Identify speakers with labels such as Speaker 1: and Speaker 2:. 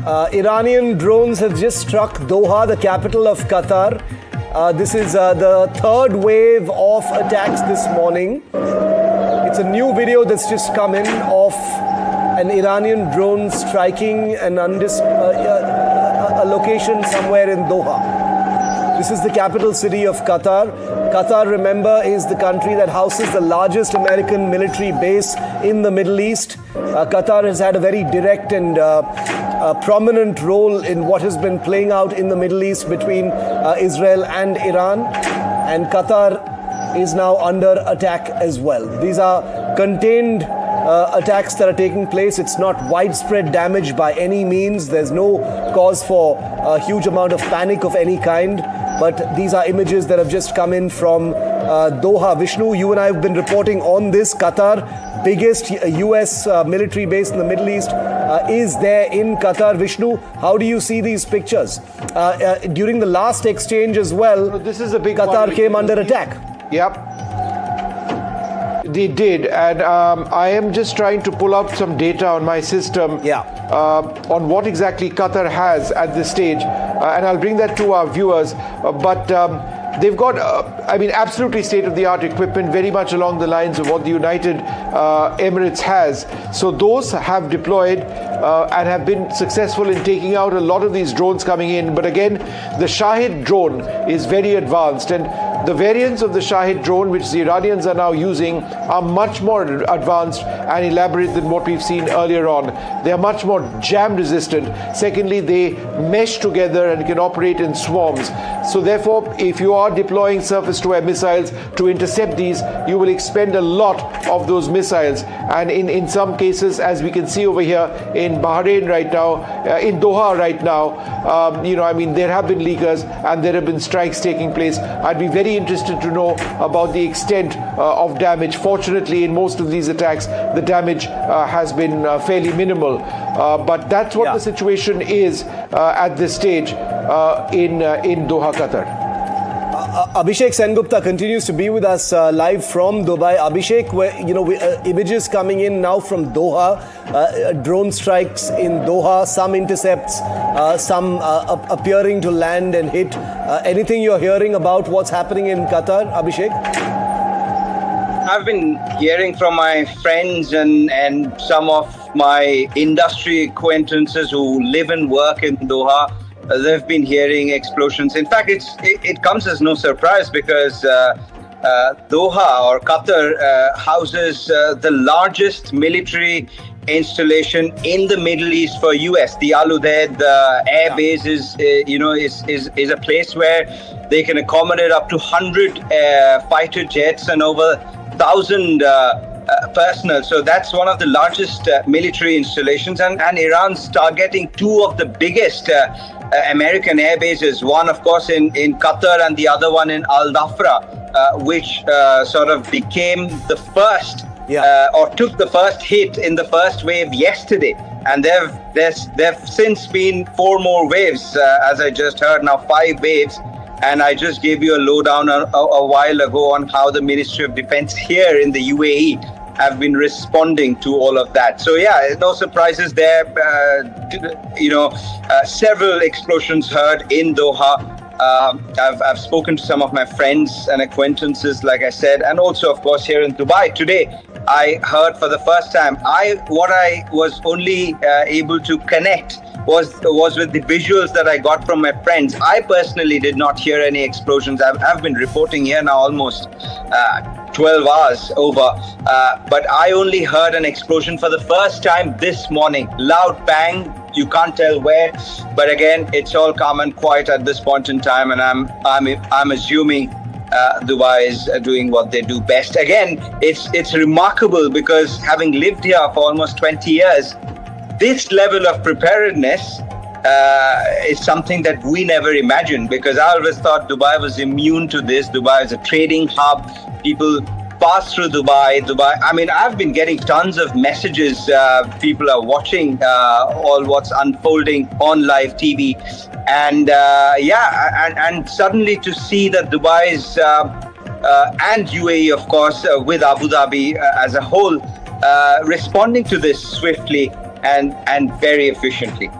Speaker 1: Iranian drones have just struck Doha, the capital of Qatar. This is the third wave of attacks this morning. It's a new video that's just come in of an Iranian drone striking a location somewhere in Doha. This is the capital city of Qatar. Qatar, remember, is the country that houses the largest American military base in the Middle East. Qatar has had a very direct and prominent role in what has been playing out in the Middle East between Israel and Iran. And Qatar is now under attack as well. These are contained attacks that are taking place. It's not widespread damage by any means. There's no cause for a huge amount of panic of any kind. But these are images that have just come in from Doha. Vishnu, you and I have been reporting on this. Qatar, biggest US military base in the Middle East, is there in Qatar. Vishnu, how do you see these pictures? During the last exchange as well,
Speaker 2: this is a big
Speaker 1: Qatar came under attack.
Speaker 2: Yep. They did, and I am just trying to pull up some data on my system on what exactly Qatar has at this stage, and I'll bring that to our viewers. But they've got, absolutely state-of-the-art equipment, very much along the lines of what the United Emirates has. So those have deployed and have been successful in taking out a lot of these drones coming in. But again, the Shahed drone is very advanced, and the variants of the Shahed drone, which the Iranians are now using, are much more advanced and elaborate than what we've seen earlier on. They are much more jam resistant. Secondly, they mesh together and can operate in swarms. So therefore, if you are deploying surface-to-air missiles to intercept these, you will expend a lot of those missiles. And in some cases, as we can see over here in Bahrain right now, in Doha right now, there have been leakers and there have been strikes taking place. I'd be very interested to know about the extent of damage. Fortunately, in most of these attacks, the damage has been fairly minimal. But that's what the situation is at this stage in Doha, Qatar.
Speaker 1: Abhishek Sengupta continues to be with us live from Dubai. Abhishek, images coming in now from Doha, drone strikes in Doha, some intercepts, some appearing to land and hit. Anything you're hearing about what's happening in Qatar, Abhishek?
Speaker 3: I've been hearing from my friends and some of my industry acquaintances who live and work in Doha. They've been hearing explosions. In fact, it comes as no surprise because Doha or Qatar houses the largest military installation in the Middle East for US. The Al Udeid air base is a place where they can accommodate up to 100 fighter jets and over 1,000 personnel. So that's one of the largest military installations, and Iran's targeting two of the biggest American air bases, one of course in Qatar and the other one in Al Dhafra, which sort of became the first or took the first hit in the first wave yesterday. And there've since been 4 more waves, as I just heard now, 5 waves. And I just gave you a lowdown a while ago on how the Ministry of Defense here in the UAE have been responding to all of that. So no surprises there. Several explosions heard in Doha. I've spoken to some of my friends and acquaintances, like I said, and also, of course, here in Dubai today. I heard for the first time. What I was only able to connect was with the visuals that I got from my friends. I personally did not hear any explosions. I've been reporting here now almost 12 hours over, but I only heard an explosion for the first time this morning. Loud bang. You can't tell where, but again, it's all calm and quiet at this point in time, and I'm assuming Dubai is doing what they do best. Again, it's remarkable because having lived here for almost 20 years, this level of preparedness is something that we never imagined, because I always thought Dubai was immune to this. Dubai is a trading hub. People pass through Dubai. I've been getting tons of messages. People are watching all what's unfolding on live TV. And and suddenly to see that Dubai's and UAE, of course, with Abu Dhabi as a whole, responding to this swiftly and very efficiently.